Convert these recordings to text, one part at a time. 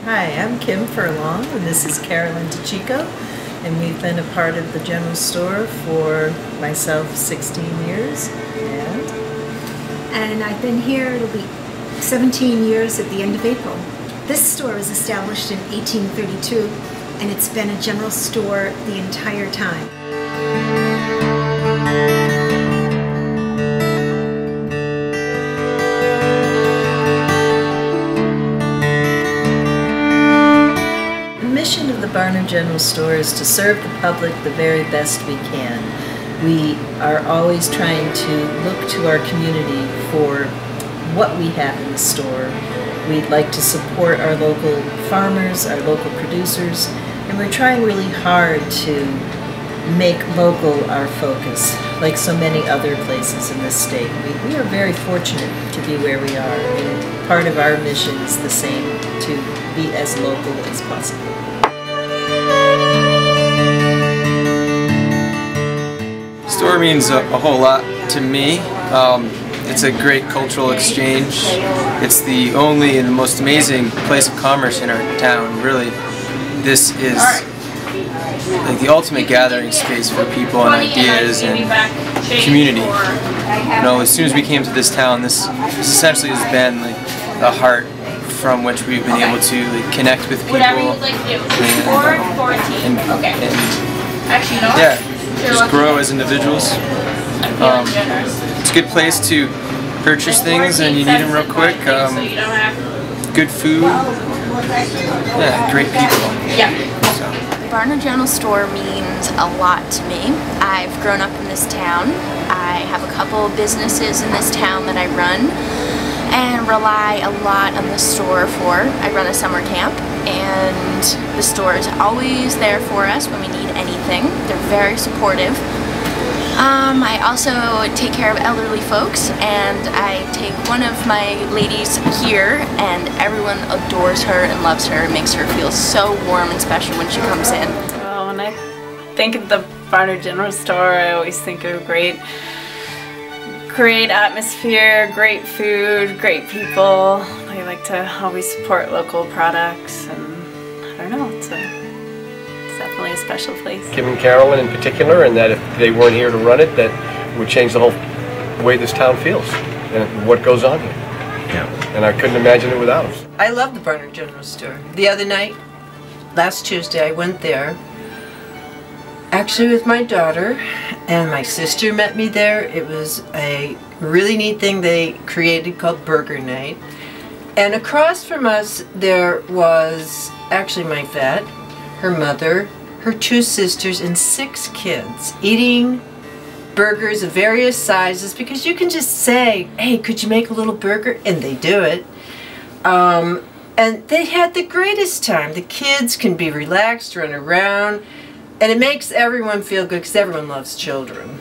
Hi, I'm Kim Furlong, and this is Carolyn DeChico, and we've been a part of the General Store for myself 16 years. And I've been here, it'll be 17 years at the end of April. This store was established in 1832, and it's been a general store the entire time. The mission of the Barnard General Store is to serve the public the very best we can. We are always trying to look to our community for what we have in the store. We'd like to support our local farmers, our local producers, and we're trying really hard to make local our focus, like so many other places in this state. We are very fortunate to be where we are, and part of our mission is the same, to be as local as possible. The store means a whole lot to me. It's a great cultural exchange. It's the only and the most amazing place of commerce in our town. Really, this is like the ultimate gathering space for people and ideas and community. You know, as soon as we came to this town, this essentially has been like the heart from which we've been able to connect with people and just grow as individuals. It's a good place to purchase things and you need them real quick. Good food, yeah, great people. The Barnard General Store means a lot to me. I've grown up in this town. I have a couple businesses in this town that I run and rely a lot on the store for. I run a summer camp and the store is always there for us when we need anything. They're very supportive. I also take care of elderly folks, and I take one of my ladies here, and everyone adores her and loves her and makes her feel so warm and special when she comes in. Well, when I think of the Barnard General Store, I always think of great atmosphere, great food, great people. I like to always support local products, and I don't know, it's definitely a special place. Kim and Carolyn in particular, and that if they weren't here to run it, that would change the whole way this town feels and what goes on here. Yeah. And I couldn't imagine it without us. I love the Barnard General Store. The other night, last Tuesday, I went there, actually with my daughter, and my sister met me there. It was a really neat thing they created called Burger Night. And across from us there was actually my vet, her mother, her 2 sisters, and 6 kids eating burgers of various sizes, because you can just say, hey, could you make a little burger? And they do it. And they had the greatest time. The kids can be relaxed, run around, and it makes everyone feel good because everyone loves children.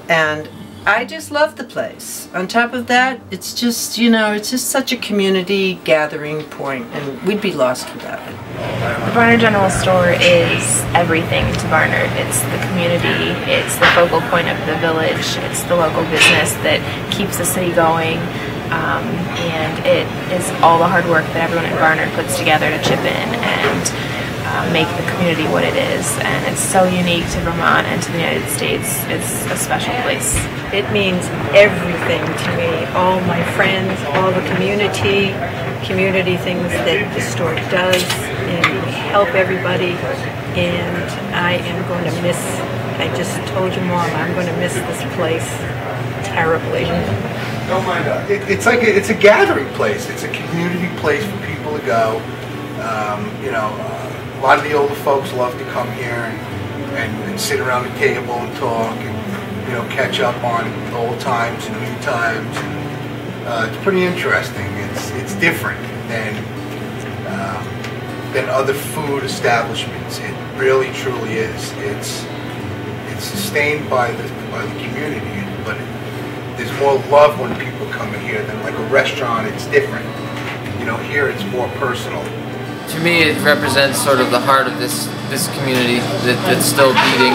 And I just love the place. On top of that, it's just, you know, it's just such a community gathering point, and we'd be lost without it. The Barnard General Store is everything to Barnard. It's the community, it's the focal point of the village, it's the local business that keeps the city going, and it is all the hard work that everyone in Barnard puts together to chip in and make the community what it is. And it's so unique to Vermont and to the United States. It's a special place. It means everything to me. All my friends, all the community things that the store does, and help everybody. And I am going to miss, I just told your mom, I'm going to miss this place terribly. It's a gathering place. It's a community place for people to go. You know, a lot of the older folks love to come here and sit around the table and talk and, you know, catch up on old times and new times. It's pretty interesting. It's different than other food establishments. It really truly is. It's sustained by the community, but there's more love when people come in here than like a restaurant. It's different. You know, here it's more personal. To me, it represents sort of the heart of this community that's still beating,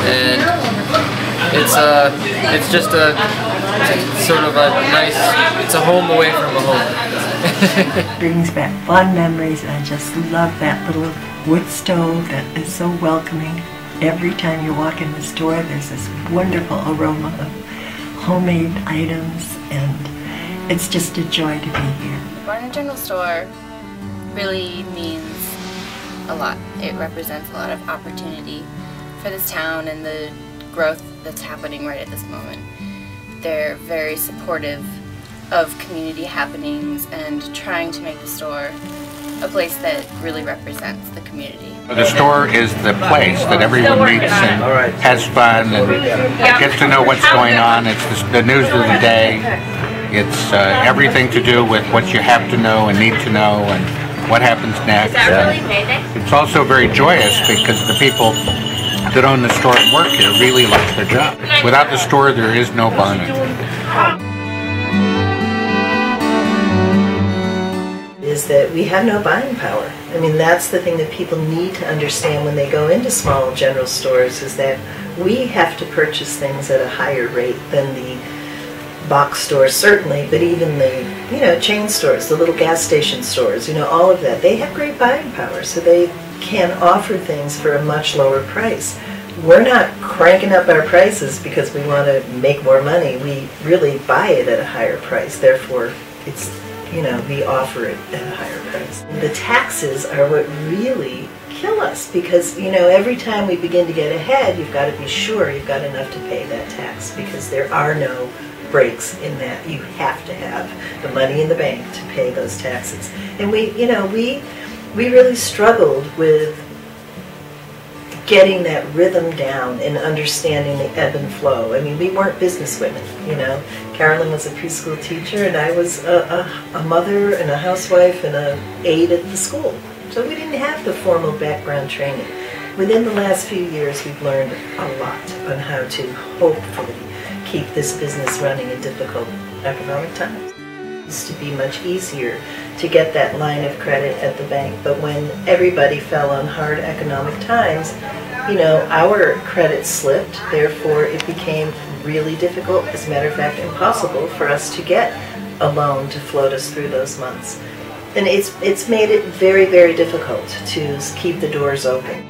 and it's just a sort of a nice, it's a home away from a home. Brings back fond memories, and I just love that little wood stove that is so welcoming. Every time you walk in the store, there's this wonderful aroma of homemade items, and it's just a joy to be here. The Barnard General Store really means a lot. It represents a lot of opportunity for this town and the growth that's happening right at this moment. They're very supportive of community happenings and trying to make the store a place that really represents the community. The store is the place that everyone meets and has fun and gets to know what's going on. It's the news of the day. It's everything to do with what you have to know and need to know and what happens next. It's also very joyous because the people that own the store and work here really like their job. Without the store, there is no Barnard. Is that we have no buying power. I mean, that's the thing that people need to understand when they go into small general stores, is that we have to purchase things at a higher rate than the box stores, certainly, but even the, you know, chain stores, the little gas station stores, you know, all of that. They have great buying power, so they can offer things for a much lower price. We're not cranking up our prices because we want to make more money. We really buy it at a higher price. Therefore, it's, you know, we offer it at a higher price. The taxes are what really kill us, because, you know, every time we begin to get ahead, you've got to be sure you've got enough to pay that tax, because there are no breaks in that. You have to have the money in the bank to pay those taxes. And we, you know, we really struggled with getting that rhythm down and understanding the ebb and flow. I mean, we weren't business women, you know. Carolyn was a preschool teacher, and I was a mother and a housewife and an aide at the school. So we didn't have the formal background training. Within the last few years, we've learned a lot on how to hopefully keep this business running in difficult economic times. It used to be much easier to get that line of credit at the bank, but when everybody fell on hard economic times, you know, our credit slipped, therefore it became really difficult, as a matter of fact impossible, for us to get a loan to float us through those months. And it's made it very, very difficult to keep the doors open.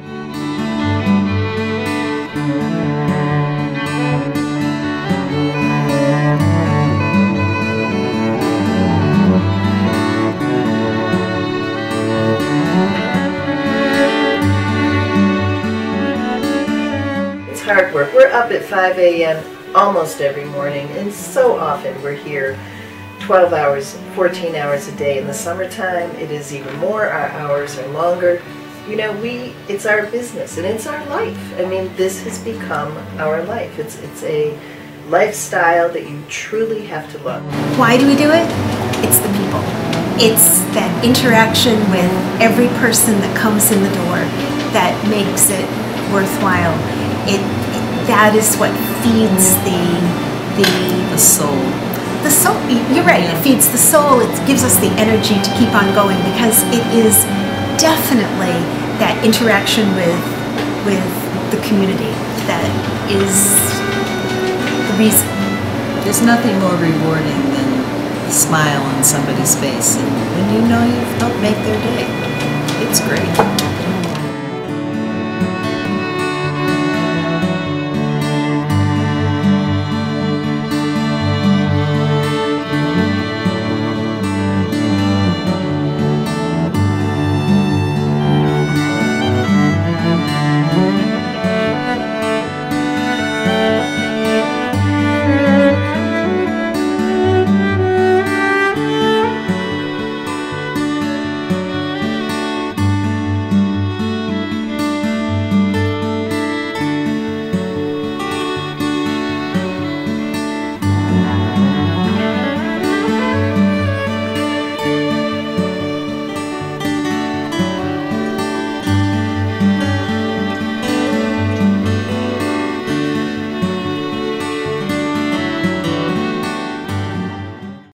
Hard work. We're up at 5 a.m. almost every morning, and so often we're here 12 hours, 14 hours a day. In the summertime, it is even more. Our hours are longer. You know, it's our business and it's our life. I mean, this has become our life. It's a lifestyle that you truly have to love. Why do we do it? It's the people. It's that interaction with every person that comes in the door that makes it worthwhile. That is what feeds the soul. The soul. You're right. It feeds the soul. It gives us the energy to keep on going because it is definitely that interaction with the community that is the reason. There's nothing more rewarding than a smile on somebody's face, and when you know you've helped make their day, it's great.